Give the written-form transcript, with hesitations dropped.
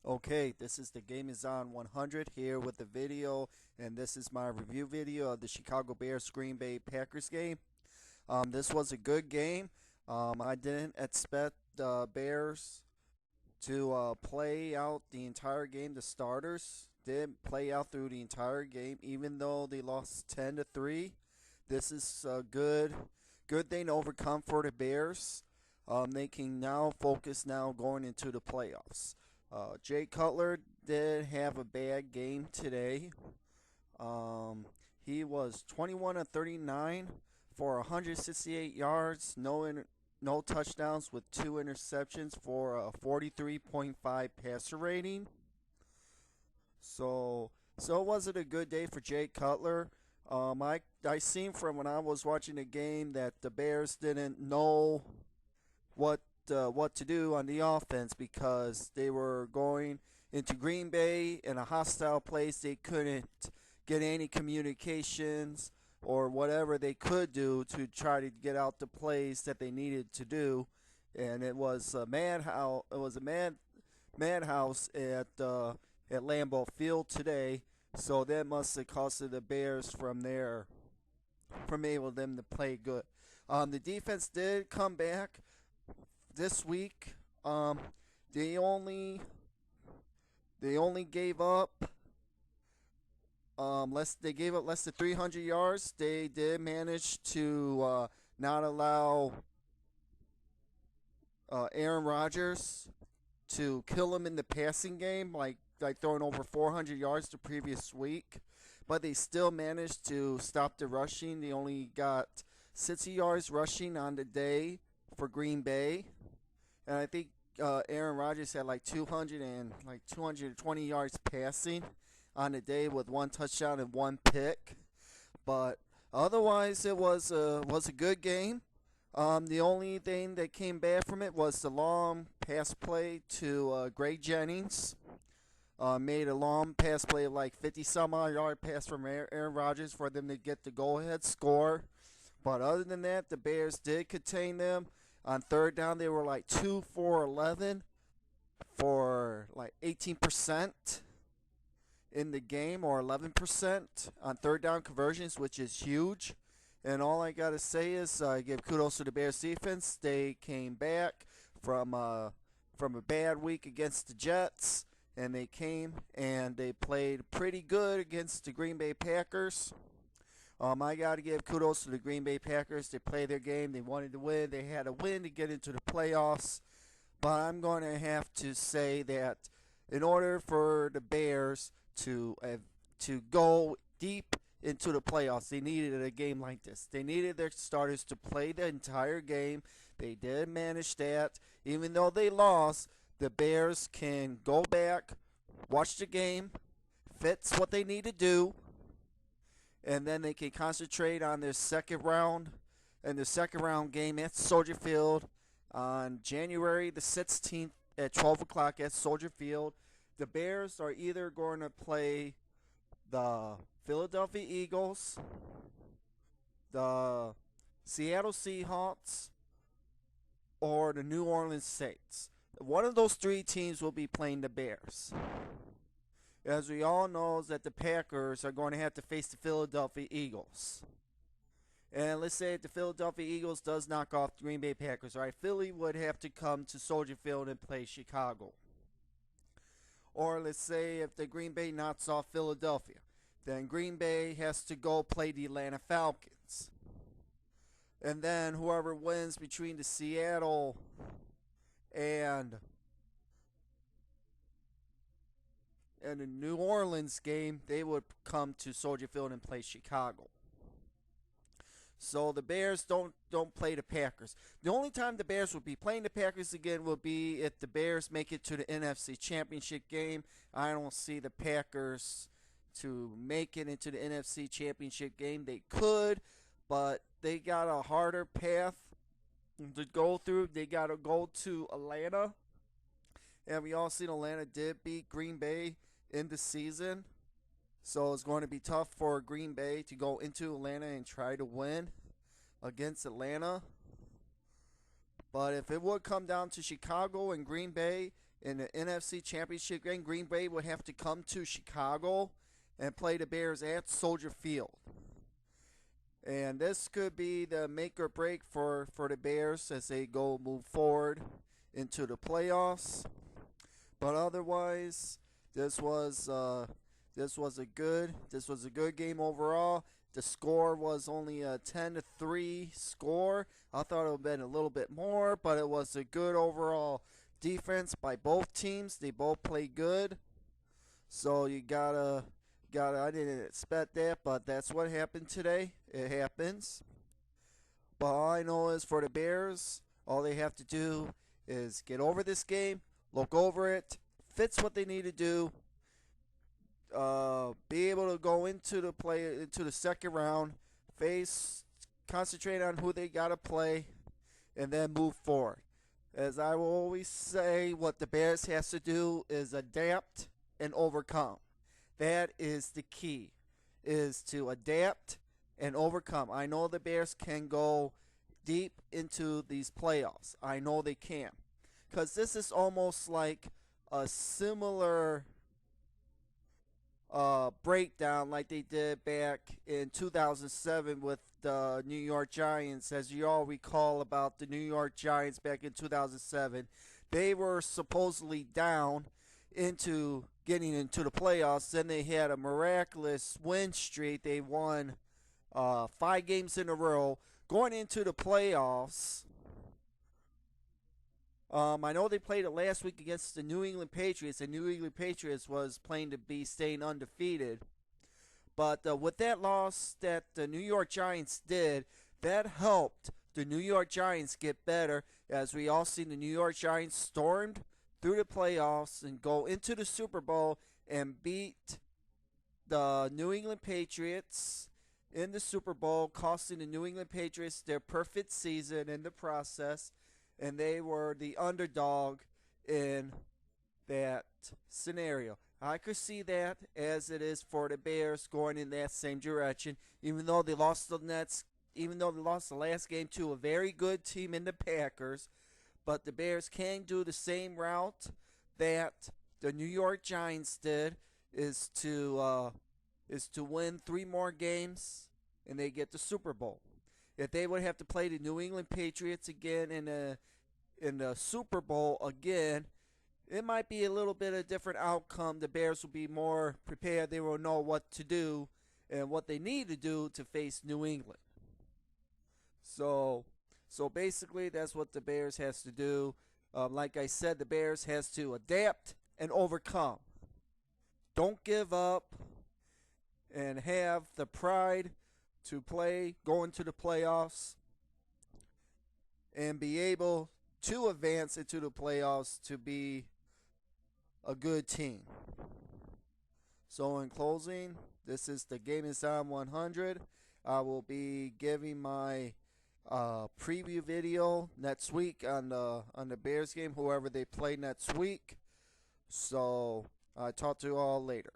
Okay, this is the Game is On 100 here with the video, and this is my review video of the Chicago Bears Green Bay Packers game. This was a good game. I didn't expect the Bears to play out the entire game. The starters didn't play out through the entire game, even though they lost 10-3. This is a good thing to overcome for the Bears. They can now focus now going into the playoffs. Jay Cutler did have a bad game today. Um, he was 21 of 39 for 168 yards, no touchdowns with two interceptions for a 43.5 passer rating. So it wasn't a good day for Jay Cutler. I seen from when I was watching the game that the Bears didn't know what what to do on the offense because they were going into Green Bay in a hostile place. They couldn't get any communications or whatever they could do to try to get out the plays that they needed to do, and it was a madhouse. It was a madhouse at Lambeau Field today. So that must have costed the Bears from able them to play good. The defense did come back this week. They only they only gave up less. They gave up less than 300 yards. They did manage to not allow Aaron Rodgers to kill him in the passing game, like throwing over 400 yards the previous week. But they still managed to stop the rushing. They only got 60 yards rushing on the day for Green Bay, and I think Aaron Rodgers had like 220 yards passing on the day with one touchdown and one pick. But otherwise, it was a good game. The only thing that came bad from it was the long pass play to Greg Jennings. Made a long pass play of like 50 some odd yard pass from Aaron Rodgers for them to get the go ahead score. But other than that, the Bears did contain them. On third down, they were like 2 for 11 for like 18% in the game, or 11% on third down conversions, which is huge. And all I got to say is give kudos to the Bears defense. They came back from a bad week against the Jets, and they came and they played pretty good against the Green Bay Packers. I got to give kudos to the Green Bay Packers. They played their game. They wanted to win. They had a win to get into the playoffs. But I'm going to have to say that in order for the Bears to go deep into the playoffs, they needed a game like this. They needed their starters to play the entire game. They did manage that. Even though they lost, the Bears can go back, watch the game, fix what they need to do, and then they can concentrate on their second round and the second round game at Soldier Field on January the 16th at 12 o'clock at Soldier Field. The Bears are either going to play the Philadelphia Eagles, the Seattle Seahawks, or the New Orleans Saints. One of those three teams will be playing the Bears. As we all know, that the Packers are going to have to face the Philadelphia Eagles. And let's say if the Philadelphia Eagles does knock off the Green Bay Packers, right? Philly would have to come to Soldier Field and play Chicago. Or let's say if the Green Bay knocks off Philadelphia, then Green Bay has to go play the Atlanta Falcons. And then whoever wins between the Seattle and the New Orleans game, they would come to Soldier Field and play Chicago. So the Bears don't play the Packers. The only time the Bears will be playing the Packers again will be if the Bears make it to the NFC Championship game. I don't see the Packers to make it into the NFC Championship game. They could, but they got a harder path to go through. They got to go to Atlanta, and we all seen Atlanta did beat Green Bay in the season. So it's going to be tough for Green Bay to go into Atlanta and try to win against Atlanta. But if it would come down to Chicago and Green Bay, in the NFC Championship game, Green Bay would have to come to Chicago and play the Bears at Soldier Field. And this could be the make or break for the Bears as they move forward into the playoffs. But otherwise, this was a good game overall. The score was only a 10-3 score. I thought it would have been a little bit more, but it was a good overall defense by both teams. They both played good. So you gotta I didn't expect that, but that's what happened today. It happens. But all I know is for the Bears, all they have to do is get over this game, look over it, fix what they need to do, be able to go into the second round, concentrate on who they gotta play, and then move forward. As I will always say, what the Bears has to do is adapt and overcome. That is the key, is to adapt and overcome. I know the Bears can go deep into these playoffs. I know they can. Because this is almost like a similar breakdown like they did back in 2007 with the New York Giants. As you all recall about the New York Giants back in 2007, they were supposedly down into getting into the playoffs. Then they had a miraculous win streak. They won 5 games in a row. Going into the playoffs, I know they played it last week against the New England Patriots. The New England Patriots was playing to be staying undefeated. But with that loss that the New York Giants did, that helped the New York Giants get better. As we all seen, the New York Giants stormed through the playoffs and go into the Super Bowl and beat the New England Patriots in the Super Bowl, costing the New England Patriots their perfect season in the process. And they were the underdog in that scenario. I could see that as it is for the Bears going in that same direction, even though they lost the last game to a very good team in the Packers. But the Bears can do the same route that the New York Giants did, is to win 3 more games and they get the Super Bowl. If they would have to play the New England Patriots again in the Super Bowl again, it might be a little bit of a different outcome. The Bears will be more prepared. They will know what to do and what they need to do to face New England. So basically, that's what the Bears has to do. Like I said, the Bears has to adapt and overcome. Don't give up and have the pride to go into the playoffs and be able to advance into the playoffs to be a good team. So in closing, this is the Gaming Sound 100. I will be giving my preview video next week on the Bears game, whoever they play next week. So I talk to you all later.